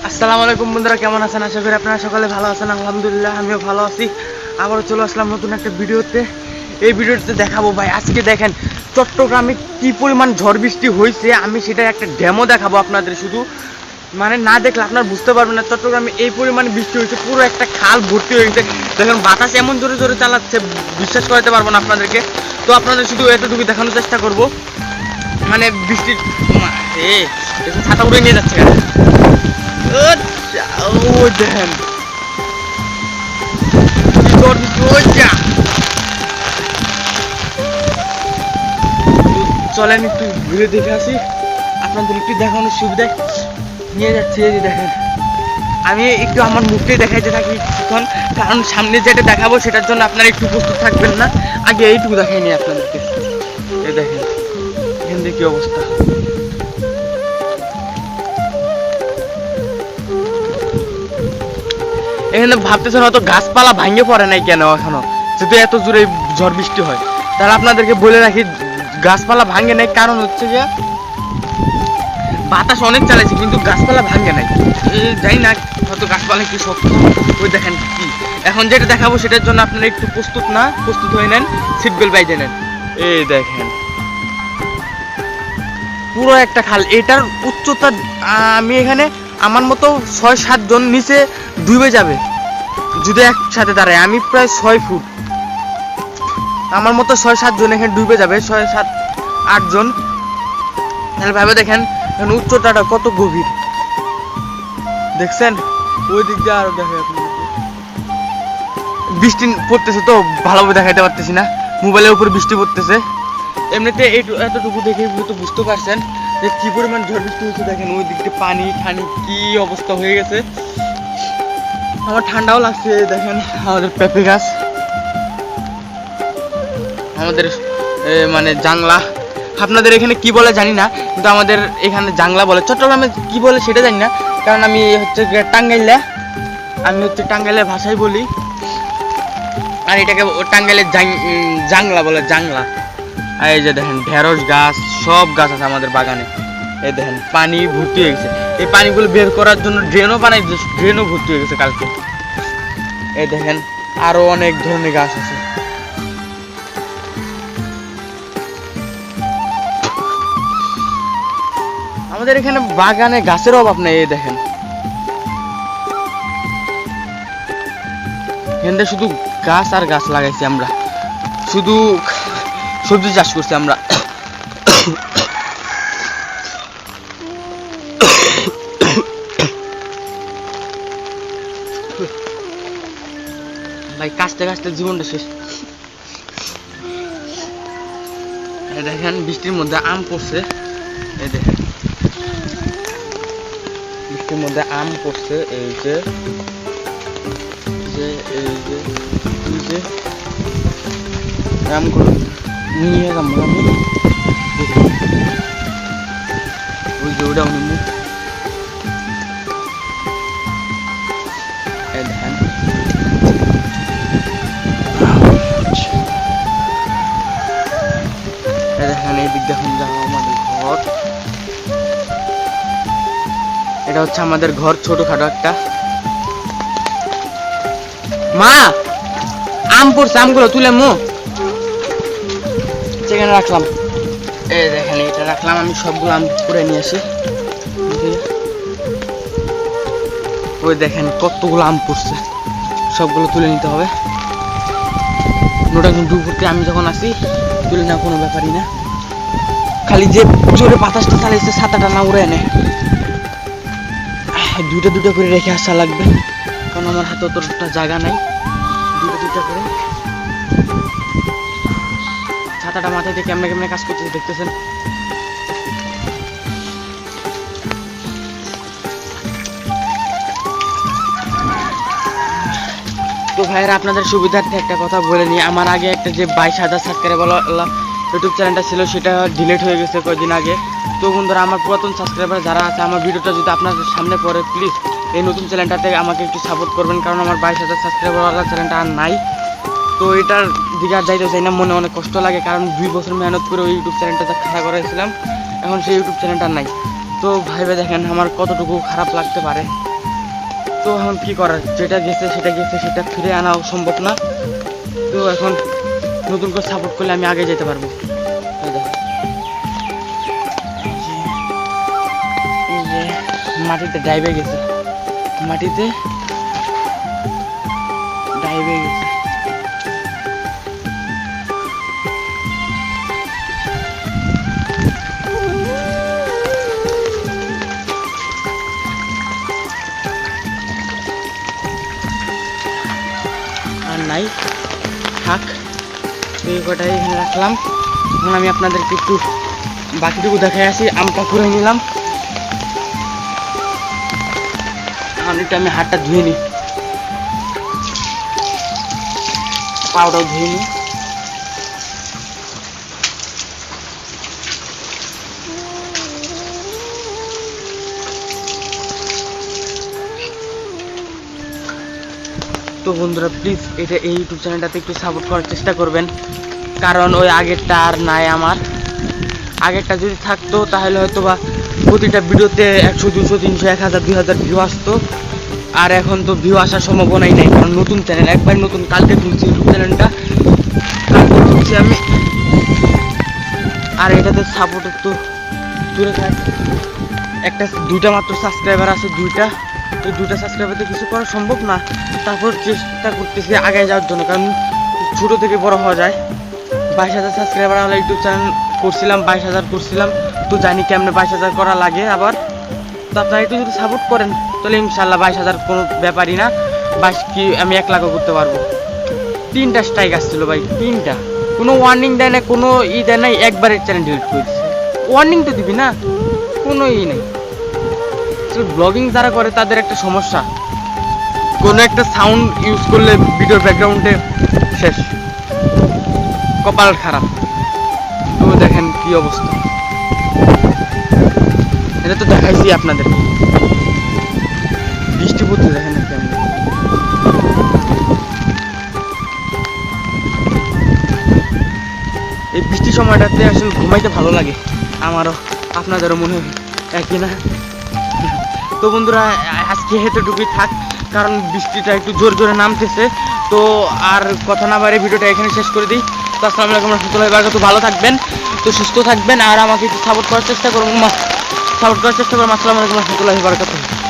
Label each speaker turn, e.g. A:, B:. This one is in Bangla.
A: আসসালামু আলাইকুম বন্ধুরা, কেমন আছেন? আশা করি আপনারা সকালে ভালো আছেন। আলহামদুলিল্লাহ আমিও ভালো আছি। আবারও চলে আসলাম নতুন একটা ভিডিওতে। এই ভিডিওতে দেখাবো ভাই, আজকে দেখেন চট্টগ্রামে কি পরিমাণ ঝড় বৃষ্টি হয়েছে, আমি সেটা একটা ডেমো দেখাবো আপনাদের। শুধু মানে না দেখলে আপনারা বুঝতে পারবেন না চট্টগ্রামে এই পরিমাণ বৃষ্টি হয়েছে, পুরো একটা খাল ভর্তি হয়ে গেছে। দেখেন বাতাস এমন জোরে জোরে চালাচ্ছে, বিশ্বাস করাতে পারবো না আপনাদেরকে। তো আপনাদের শুধু এতটুকু দেখানোর চেষ্টা করব। মানে বৃষ্টির ছাতা উড়ে নিয়ে যাচ্ছে। ও দেখেন চলেন একটু ঘুরে দেখে আসি, আপনাদের একটু দেখানোর সুবিধায় নিয়ে যাচ্ছে। এই যে দেখেন, আমি একটু আমার মুখটাই দেখাইতে থাকি কিছুক্ষণ, কারণ সামনে যেটা দেখাবো সেটার জন্য আপনারা একটু প্রস্তুত থাকবেন না। আগে এইটুকু দেখাইনি আপনাদেরকে। এই দেখেন এখান থেকে কি অবস্থা। এখানে ভাবতেছেন হয়তো গাছপালা ভাঙে পড়ে নাই কেন এখনো, যেহেতু এত জোরে ঝড় বৃষ্টি হয়। তাহলে আপনাদেরকে বলে রাখি, গাছপালা ভাঙে নাই, কারণ হচ্ছে যে বাতাস অনেক চালাইছে কিন্তু গাছপালা ভাঙে নাই। জানি না হয়তো গাছপালা কি শক্ত। ওই দেখেন কি, এখন যেটা দেখাবো সেটার জন্য আপনারা একটু প্রস্তুত হয়ে নেন, সিট বেল্ট বাইজে নেন। এই দেখেন পুরো একটা খাল, এটার উচ্চতা আমি এখানে আমার মতো ৬-৭ জন নিচে ডুবে যাবে যদি একসাথে দাঁড়ায়। আমি প্রায় ৬ ফুট, আমার মতো ৬-৭ জন এখানে ডুবে যাবে, ৬-৭-৮ জন। তাহলে ভাবে দেখেন উচ্চতাটা কত গভীর, দেখছেন? ওই দিক দিয়ে আরো দেখে, বৃষ্টি পড়তেছে তো ভালোভাবে দেখাইতে পারতেছি না, মোবাইলের উপর বৃষ্টি পড়তেছে। এমনিতে এতটুকু দেখে তো বুঝতে পারছেন যে কি পরিমাণ ঝড় বৃষ্টি হচ্ছে। দেখেন ওই দিক দিয়ে পানি ঠানি কি অবস্থা হয়ে গেছে। আমার ঠান্ডাও লাগছে। দেখেন আমাদের পেঁপে গাছ, আমাদের মানে জাংলা, আপনাদের এখানে কি বলে জানি না, কিন্তু আমাদের এখানে জাংলা বলে। চট্টগ্রামে কি বলে সেটা জানি না, কারণ আমি হচ্ছে টাঙ্গাইলের ভাষায় বলি, আর এটাকে টাঙ্গাইলের জাংলা বলে, জাংলা। আর এই যে দেখেন ঢেঁড়স গাছ, সব গাছ আছে আমাদের বাগানে। এই দেখেন পানি ভর্তি হয়ে গেছে, এই পানিগুলো বের করার জন্য ড্রেনও ভর্তি হয়ে গেছে কালকে। এই দেখেন আরো অনেক ধরনের গাছ আছে। আমাদের এখানে বাগানে গাছের অভাব নেই। এই দেখেন এখানে শুধু গাছ আর গাছ লাগাইছি আমরা, শুধু সবজি চাষ করছি আমরা। ভাই কাশতে কাশতে জীবনটা শেষ। দেখেন বৃষ্টির মধ্যে আম পড়ছে, এই দেখেন বৃষ্টির মধ্যে আম পড়ছে। এই যে আমগুলো নিয়ে যাবো আমি, ওই যে ওটাও নিবো। দেখেন দেখেন এই দিক দেখুন, যাবো আমাদের ঘর। এটা হচ্ছে আমাদের ঘর, ছোটখাটো একটা। মা আম পড়ছে, আমগুলো তুলে সেখানে রাখলাম। এই দেখেন এটা রাখলাম, আমি সবগুলো আম করে নিয়ে আসি। ওই দেখেন কতগুলো আম পড়ছে, সবগুলো তুলে নিতে হবে। নোটা কিন্তু উপরতে আমি যখন আসি তুলে না, কোনো ব্যাপারই না, খালি যে জোরে বাতাসটা চালাইছে ছাতাটা না উড়ে এনে দুটা করে রেখে আসা লাগবে, কারণ আমার হাতে অতটা জায়গা নাই। দুটা করে ছাতাটা মাথায় দিয়ে কেমনে কাজ করতেছে দেখতেছেন। তো ভাইয়েরা আপনাদের সুবিধার্থে একটা কথা বলে নিই, আমার আগে একটা যে 22,000 সাবস্ক্রাইবার ইউটিউব চ্যানেলটা ছিল সেটা ডিলিট হয়ে গেছে কয়েকদিন আগে। তো বন্ধুরা আমার পুরাতন সাবস্ক্রাইবার যারা আছে, আমার ভিডিওটা যদি আপনাদের সামনে পড়ে প্লিজ এই নতুন চ্যানেলটাতে আমাকে একটু সাপোর্ট করবেন, কারণ আমার 22,000 সাবস্ক্রাইবারওয়ালা চ্যানেলটা আর নাই। তো এটার দিকে আর যাইতে চাই না, মনে অনেক কষ্ট লাগে, কারণ 2 বছর মেহনত করে ওই ইউটিউব চ্যানেলটা খাড়া করেছিলাম, এখন সেই ইউটিউব চ্যানেলটা নাই। তো ভাইবে দেখেন আমার কতটুকু খারাপ লাগতে পারে। তো এখন কি করার, যেটা গেছে সেটা ফিরে আনাও সম্ভব না। তো এখন নতুন করে সাপোর্ট করলে আমি আগে যেতে পারবো। এই দেখো, এই যে মাটিতে ডাইবে গেছে, মাটিতে ডাইবে গেছে। আর নাই, থাক, এই কটাই এখানে রাখলাম। এখন আমি আপনাদেরকে একটু বাকিটুকু দেখাই আসি। আমটা করে নিলাম, এখন একটু আমি হাতটা ধুয়ে নিই, পাউডার ধুয়ে নিই। তো বন্ধুরা প্লিজ এই ইউটিউব চ্যানেলটাতে একটু সাপোর্ট করার চেষ্টা করবেন, কারণ ওই আগেরটা আর নাই আমার। আগেরটা যদি থাকতো তাহলে হয়তো বা প্রতিটা ভিডিওতে 100, 200, 300, 1000, 2000 ভিউ আসতো। আর এখন তো ভিউ আসার সম্ভাবনাই নেই, কারণ নতুন চ্যানেল, একবার নতুন, কালকে খুলছি ইউটিউব চ্যানেলটা, কালকে খুলছি আমি। আর এটাতে সাপোর্ট একটু দূরে থাক, দুইটা মাত্র সাবস্ক্রাইবার আছে, দুইটা সাবস্ক্রাইবারতে কিছু করা সম্ভব না। তারপর চেষ্টা করতেছি আগে যাওয়ার জন্য, কারণ ছোটো থেকে বড় হওয়া যায়। 22,000 সাবস্ক্রাইবার হলে ইউটিউব চ্যানেল করছিলাম, 22,000 করছিলাম, তো জানি কেমনে 22,000 করা লাগে আবার। তো আপনারা একটু যদি সাপোর্ট করেন তাহলে ইনশাল্লাহ 22,000 কোনো ব্যাপারই না। 22 কি আমি 1 লাখও করতে পারবো। 3টা স্ট্রাইক আসছিল ভাই, 3টা, কোনো ওয়ার্নিং দেয় না, কোনো দেয় নাই, একবারের চ্যানেল ডিলিট করে দিচ্ছে। ওয়ার্নিং তো দিবি না, কোনো নেই। ব্লগিং যারা করে তাদের একটা সমস্যা, কোনো একটা সাউন্ড ইউজ করলে ভিডিওর ব্যাকগ্রাউন্ডে শেষ, কপাল খারাপ। তো দেখেন কি অবস্থা, এটা তো দেখাইছি আপনাদের। বৃষ্টি পড়তে দেখেন কেমন। এই বৃষ্টির সময়টাতে আসলে ঘুমাইতে ভালো লাগে আমারও, আপনাদেরও মনে হয় একই না? তো বন্ধুরা আজকে এতটুকুই থাক, কারণ বৃষ্টিটা একটু জোর জোরে নামতেছে। তো আর কথা না বাড়িয়ে ভিডিওটা এখানে শেষ করে দিই। তো আসসালামু আলাইকুম রহমতুল্লাহি ওয়া বারাকাতুহু। ভালো থাকবেন, তো সুস্থ থাকবেন, আর আমাকে একটু সাপোর্ট করার চেষ্টা করুন। আসসালামু আলাইকুম রহমতুল্লাহি ওয়া বারাকাতুহু।